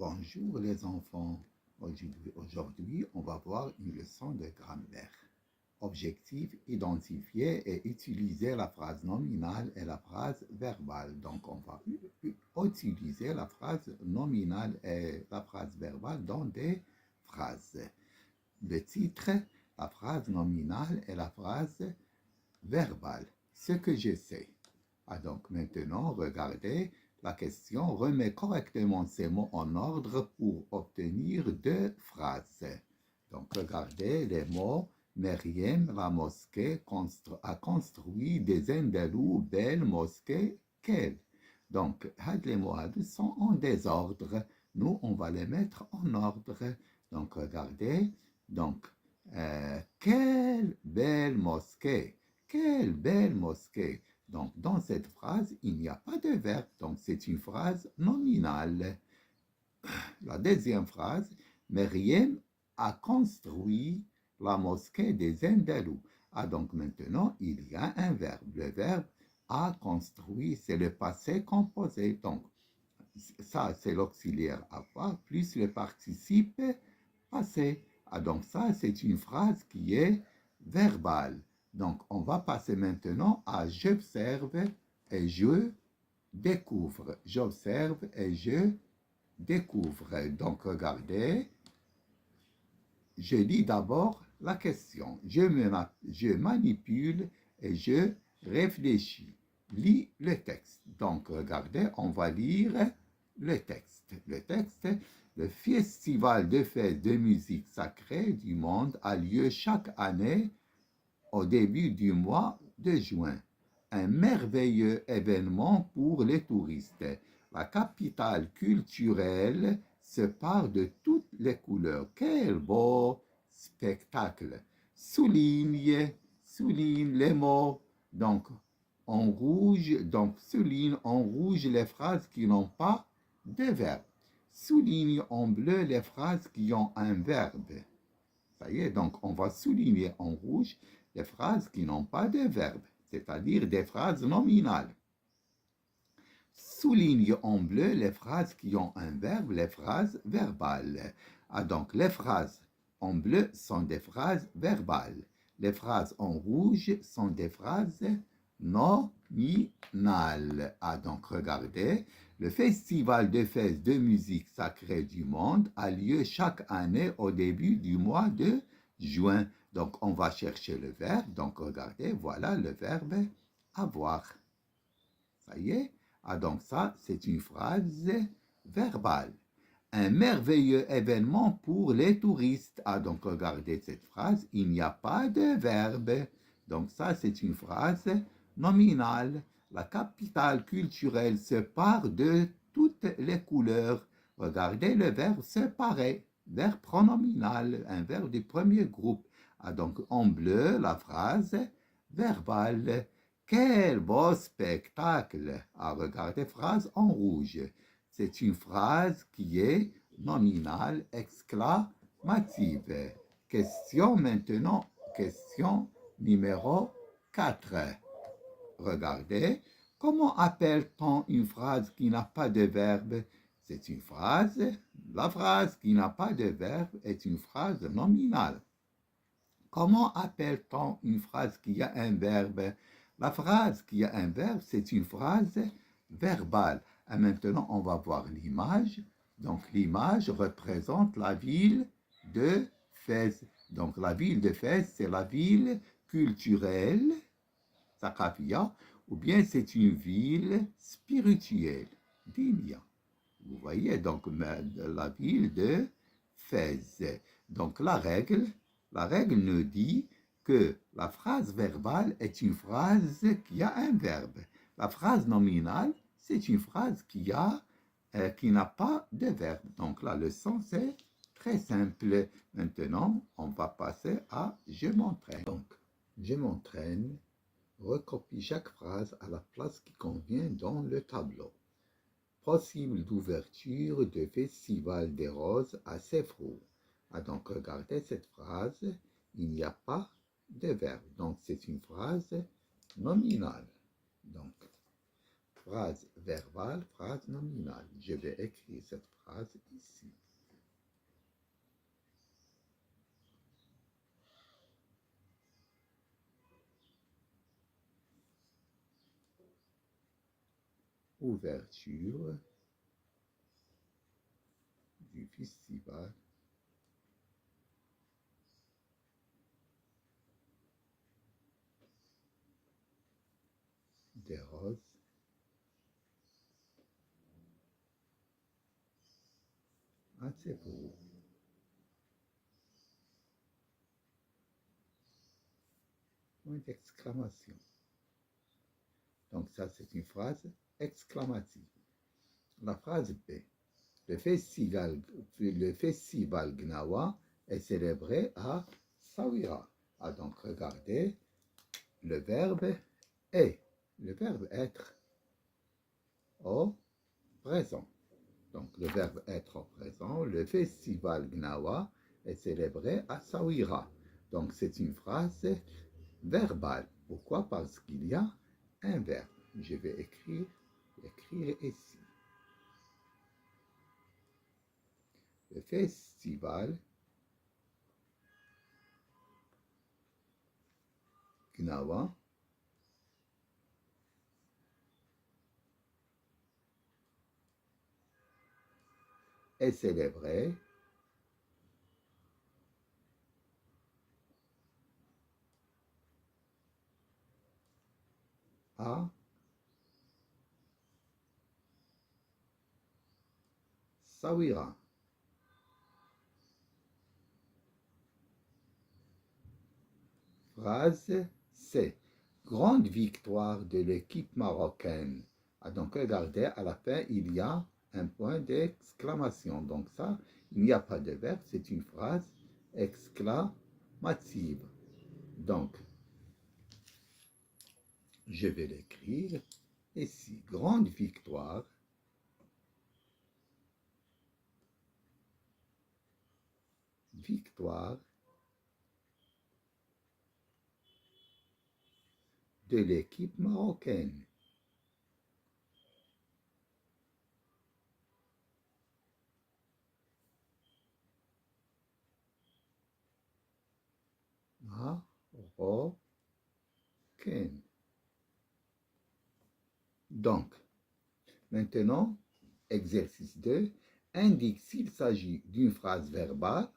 Bonjour les enfants. Aujourd'hui, on va voir une leçon de grammaire. Objectif, identifier et utiliser la phrase nominale et la phrase verbale. Donc, on va utiliser la phrase nominale et la phrase verbale dans des phrases. Le titre, la phrase nominale et la phrase verbale. Ce que je sais. Donc, maintenant, regardez. La question remet correctement ces mots en ordre pour obtenir deux phrases. Donc, regardez les mots. Meriem, la mosquée, a construit des indalou, belle mosquée, quelle. Donc, les mots sont en désordre. Nous, on va les mettre en ordre. Donc, regardez. Donc, quelle belle mosquée. Quelle belle mosquée. Donc, dans cette phrase, il n'y a pas de verbe, donc c'est une phrase nominale. La deuxième phrase, Meriem a construit la mosquée des Indalou. Donc maintenant, il y a un verbe. Le verbe a construit, c'est le passé composé. Donc, ça, c'est l'auxiliaire avoir plus le participe passé. Donc ça, c'est une phrase qui est verbale. Donc, on va passer maintenant à j'observe et je découvre. J'observe et je découvre. Donc, regardez, je lis d'abord la question. Je manipule et je réfléchis. Lis le texte. Donc, regardez, on va lire le texte. Le texte, le festival de fête de musique sacrée du monde a lieu chaque année au début du mois de juin. Un merveilleux événement pour les touristes. La capitale culturelle se part de toutes les couleurs. Quel beau spectacle! Souligne les mots. Donc, en rouge, donc souligne en rouge les phrases qui n'ont pas de verbe. Souligne en bleu les phrases qui ont un verbe. Ça y est, donc on va souligner en rouge les phrases qui n'ont pas de verbe, c'est-à-dire des phrases nominales. Souligne en bleu les phrases qui ont un verbe, les phrases verbales. Donc les phrases en bleu sont des phrases verbales. Les phrases en rouge sont des phrases nominales. Donc regardez, le festival de fêtes de musique sacrée du monde a lieu chaque année au début du mois de juin. Donc on va chercher le verbe. Donc regardez, voilà le verbe avoir. Ça y est. Donc ça, c'est une phrase verbale. Un merveilleux événement pour les touristes. Donc regardez cette phrase, il n'y a pas de verbe. Donc ça, c'est une phrase nominale. La capitale culturelle se part de toutes les couleurs. Regardez le verbe séparer, verbe pronominal, un verbe du premier groupe. Donc en bleu, la phrase verbale. Quel beau spectacle! Regardez, phrase en rouge. C'est une phrase qui est nominale exclamative. Question maintenant, question numéro 4. Regardez, comment appelle-t-on une phrase qui n'a pas de verbe? C'est une phrase, la phrase qui n'a pas de verbe est une phrase nominale. Comment appelle-t-on une phrase qui a un verbe? La phrase qui a un verbe, c'est une phrase verbale. Et maintenant, on va voir l'image. Donc, l'image représente la ville de Fès. Donc, la ville de Fès, c'est la ville culturelle, Sakafia, ou bien c'est une ville spirituelle, Dinia. Vous voyez, donc, la ville de Fès. Donc, la règle nous dit que la phrase verbale est une phrase qui a un verbe. La phrase nominale, c'est une phrase qui n'a pas de verbe. Donc la leçon, c'est très simple. Maintenant, on va passer à « je m'entraîne ». Donc, je m'entraîne, recopie chaque phrase à la place qui convient dans le tableau. Possible d'ouverture de Festival des Roses à Sefrou. Donc, regardez cette phrase, il n'y a pas de verbe. Donc, c'est une phrase nominale. Donc, phrase verbale, phrase nominale. Je vais écrire cette phrase ici. Ouverture du festival des roses à Tsébourg. Point d'exclamation. Donc ça, c'est une phrase exclamative. La phrase B. Le festival Gnawa est célébré à Sawira. Ah, donc regardez, le verbe est, le verbe être au présent. Donc le verbe être au présent, le festival Gnawa est célébré à Sawira. Donc c'est une phrase verbale. Pourquoi? Parce qu'il y a un verbe. Je vais écrire ici. Le festival Gnawa est célébré à Sawira. Phrase C. Grande victoire de l'équipe marocaine. Ah, donc regardez, à la fin, il y a un point d'exclamation. Donc ça, il n'y a pas de verbe, c'est une phrase exclamative. Donc, je vais l'écrire ici. Grande victoire de l'équipe marocaine. Marocaine. Donc, maintenant, exercice 2, indique s'il s'agit d'une phrase verbale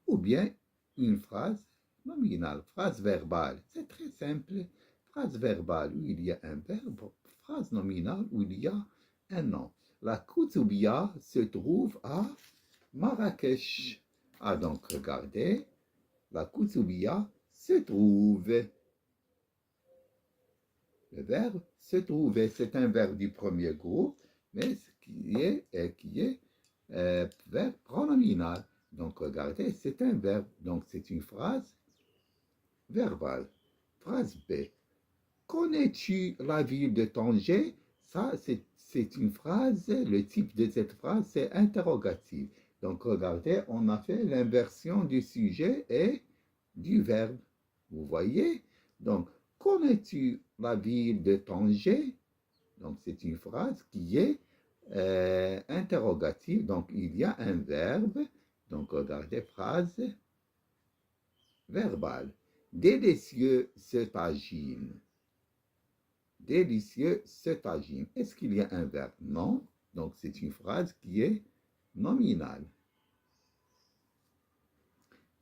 ou bien une phrase nominale. Phrase verbale, c'est très simple. Phrase verbale où il y a un verbe, phrase nominale où il y a un nom. La Koutoubia se trouve à Marrakech. Ah, donc regardez, la Koutoubia se trouve. Le verbe se trouver, c'est un verbe du premier groupe, mais qui est verbe pronominal. Donc regardez, c'est un verbe, donc c'est une phrase verbale. Phrase B. Connais-tu la ville de Tanger? Ça, c'est une phrase, le type de cette phrase, c'est interrogatif. Donc regardez, on a fait l'inversion du sujet et du verbe. Vous voyez? Donc, connais-tu la ville de Tanger? Donc, c'est une phrase qui est interrogative. Donc, il y a un verbe. Donc, regardez, phrase verbale. Délicieux ce tagine. Délicieux ce tagine. Est-ce qu'il y a un verbe? Non. Donc, c'est une phrase qui est nominale.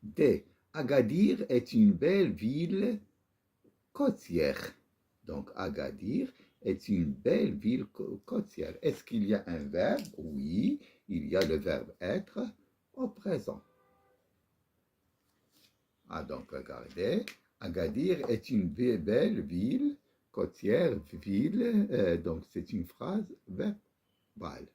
D. Agadir est une belle ville côtière. Donc, Agadir est une belle ville côtière. Est-ce qu'il y a un verbe? Oui, il y a le verbe être au présent. Ah, donc, regardez, Agadir est une belle ville côtière, donc c'est une phrase verbale.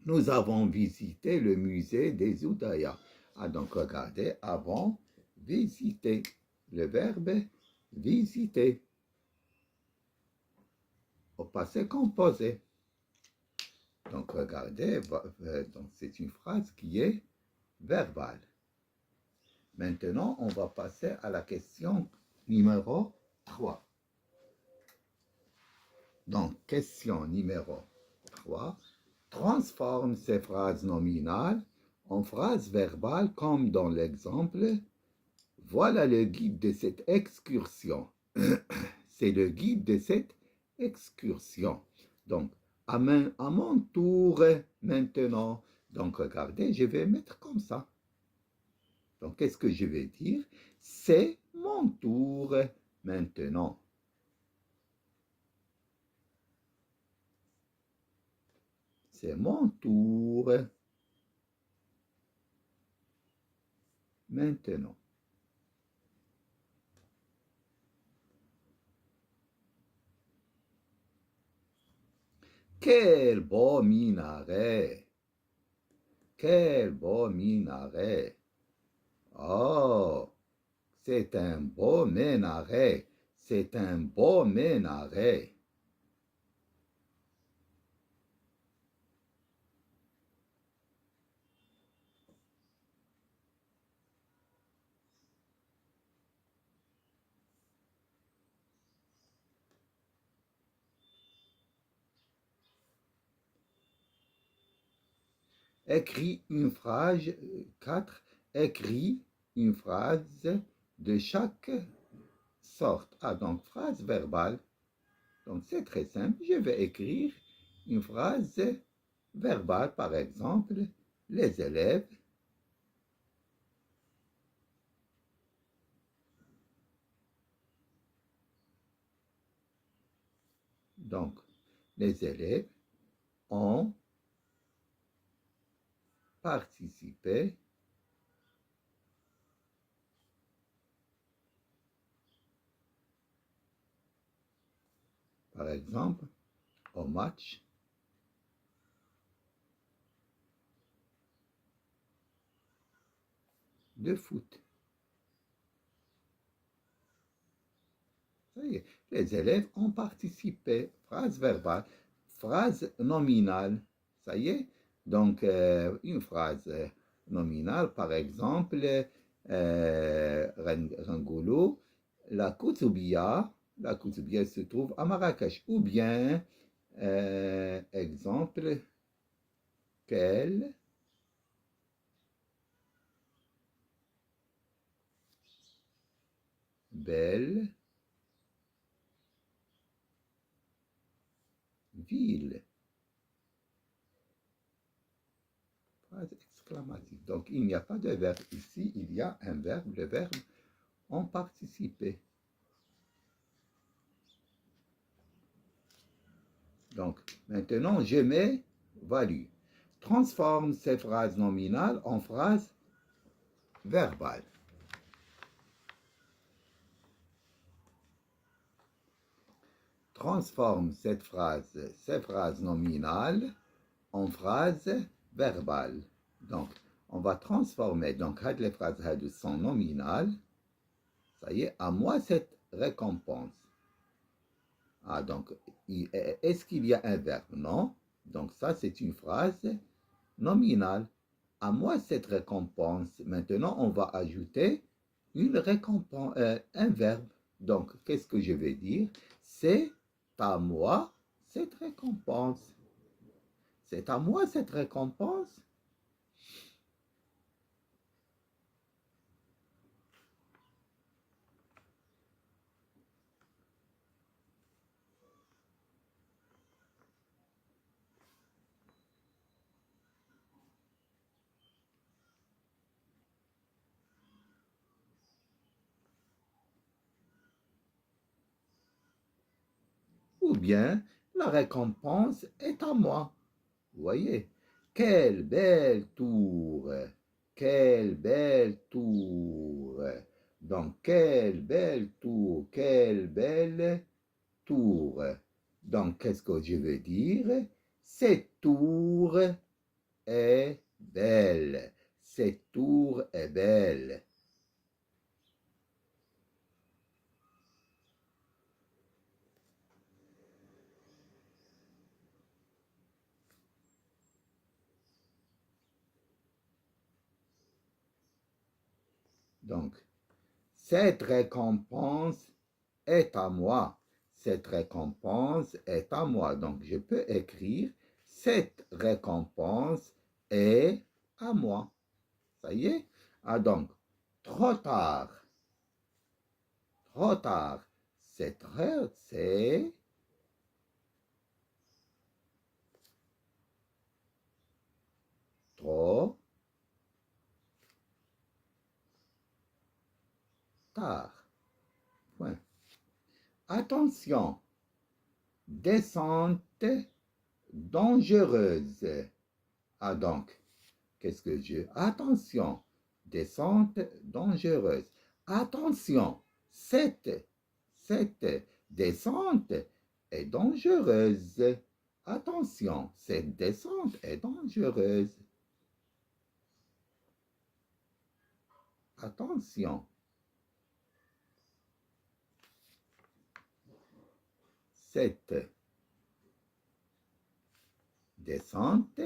Nous avons visité le musée des Oudaya. Ah, donc, regardez, avant, visiter, le verbe visiter. Au passé composé. Donc, regardez, donc c'est une phrase qui est verbale. Maintenant, on va passer à la question numéro 3. Donc, question numéro 3. Transforme ces phrases nominales en phrases verbales comme dans l'exemple. Voilà le guide de cette excursion. C'est le guide de cette excursion. Donc, à mon tour maintenant. Donc, regardez, je vais mettre comme ça. Donc, qu'est-ce que je vais dire? C'est mon tour maintenant. C'est mon tour maintenant. Quel beau minaret! Quel beau minaret! Oh, c'est un beau minaret! C'est un beau minaret! Écris une phrase, 4. Écris une phrase de chaque sorte. Ah, donc phrase verbale. Donc c'est très simple. Je vais écrire une phrase verbale, par exemple, les élèves. Donc, les élèves ont participé par exemple, au match de foot. Ça y est, les élèves ont participé. Phrase verbale, phrase nominale. Ça y est. Donc, une phrase nominale, par exemple, Rangolo, la Koutoubia se trouve à Marrakech. Ou bien, exemple, quelle belle ville. Phrase exclamative. Donc, il n'y a pas de verbe ici, il y a un verbe, le verbe ont participé. Donc, maintenant, je mets value. Transforme ces phrases nominales en phrases verbales. Transforme ces phrases nominales en phrases verbales. Donc, on va transformer. Donc, les phrases sont nominales. Ça y est, à moi cette récompense. Ah, donc, est-ce qu'il y a un verbe? Non. Donc, ça, c'est une phrase nominale. À moi cette récompense. Maintenant, on va ajouter une récompense, un verbe. Donc, qu'est-ce que je vais dire? C'est à moi cette récompense. C'est à moi cette récompense. Ou bien, la récompense est à moi. Vous voyez? Quelle belle tour! Quelle belle tour! Donc, quelle belle tour! Quelle belle tour! Donc, qu'est-ce que je veux dire? Cette tour est belle. Cette tour est belle. Donc, cette récompense est à moi. cette récompense est à moi. Donc, je peux écrire cette récompense est à moi. Ça y est? Ah, donc, trop tard. Trop tard. Cette heure, c'est trop tard. Point. Attention. Descente dangereuse. Ah donc, qu'est-ce que je... Attention, descente dangereuse. Attention, cette descente est dangereuse. Attention, cette descente est dangereuse. Attention. Cette descente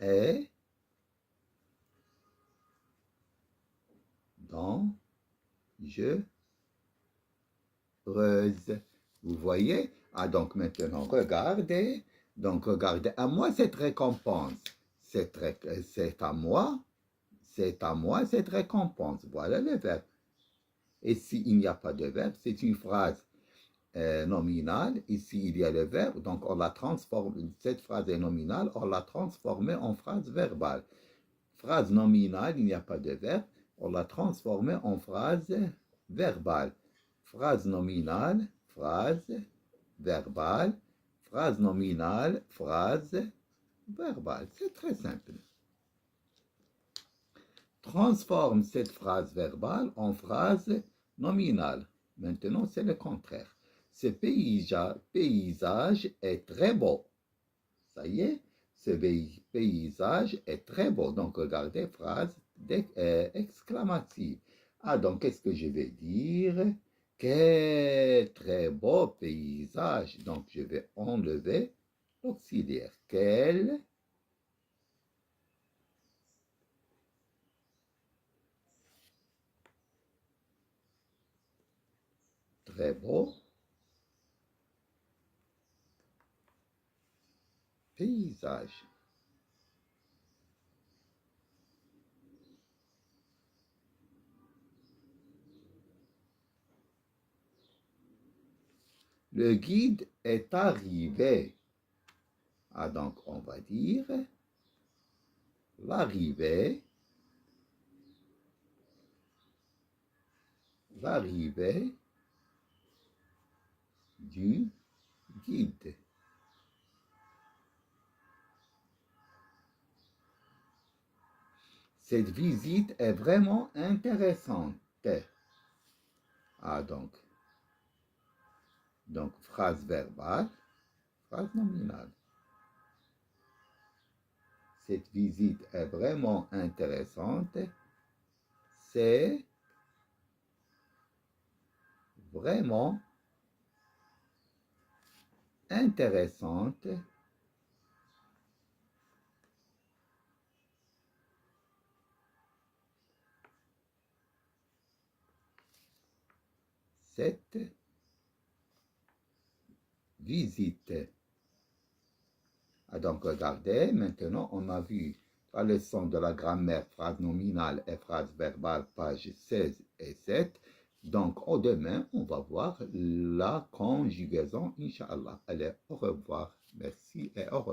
est dangereuse. Vous voyez? Ah, donc maintenant, regardez. Donc, regardez à moi cette récompense. C'est à moi. C'est à moi cette récompense. Voilà le verbe. Et s'il n'y a pas de verbe, c'est une phrase nominale. Ici, il y a le verbe. Donc, on la transforme. Cette phrase est nominale. On l'a transformée en phrase verbale. Phrase nominale, il n'y a pas de verbe. On l'a transformée en phrase verbale. Phrase nominale, phrase verbale. Phrase nominale, phrase verbale. C'est très simple. Transforme cette phrase verbale en phrase nominale. Maintenant, c'est le contraire. Ce paysage est très beau. Ça y est, ce paysage est très beau. Donc, regardez, phrase exclamative. Ah, donc, qu'est-ce que je vais dire? Quel très beau paysage. Donc, je vais enlever l'auxiliaire. Quel très beau paysage. Le guide est arrivé. Ah, donc, on va dire l'arrivée du guide. Cette visite est vraiment intéressante. Ah, donc phrase verbale, phrase nominale. Cette visite est vraiment intéressante. C'est vraiment intéressante. Cette visite. Ah, donc, regardez, maintenant, on a vu la leçon de la grammaire, phrase nominale et phrase verbale, pages 16 et 7. Donc, au demain, on va voir la conjugaison, Inch'Allah. Allez, au revoir. Merci et au revoir.